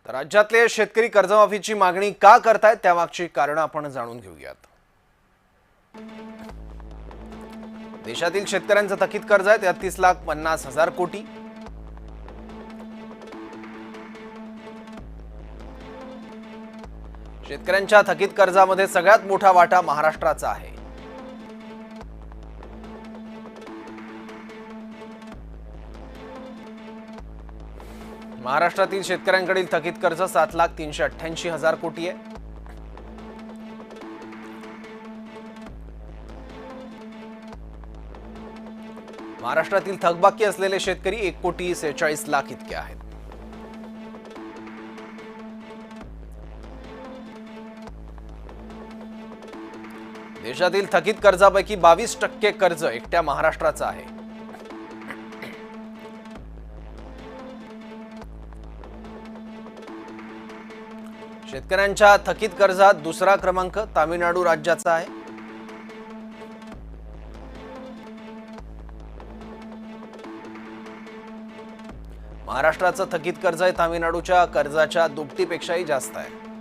तर राज्यातले शेतकरी कर्जमाफीची मागणी का करतायत त्यामागची कारण आपण जाणून घेऊयात। देशातील शेतकऱ्यांचं थकीत कर्ज आहे 33,50,000 कोटी। शेतकऱ्यांच्या थकीत कर्जामध्ये सगळ्यात मोठा वाटा महाराष्ट्राचा आहे। महाराष्ट्रातील शेतकऱ्यांकडील थकीत कर्ज 7,388,000 कोटी आहे। महाराष्ट्रातील थकबाकी असलेले शेतकरी 1,46,00,000 इतके आहेत। देशातील थकीत कर्जापैकी 22% कर्ज एकट्या महाराष्ट्राचं आहे। शेतकऱ्यांच्या थकीत कर्जात दुसरा क्रमांक तामिळनाडू राज्याचा आहे। महाराष्ट्राचं थकीत कर्ज हे तामिळनाडूच्या कर्जाच्या दुपटीपेक्षाही जास्त आहे।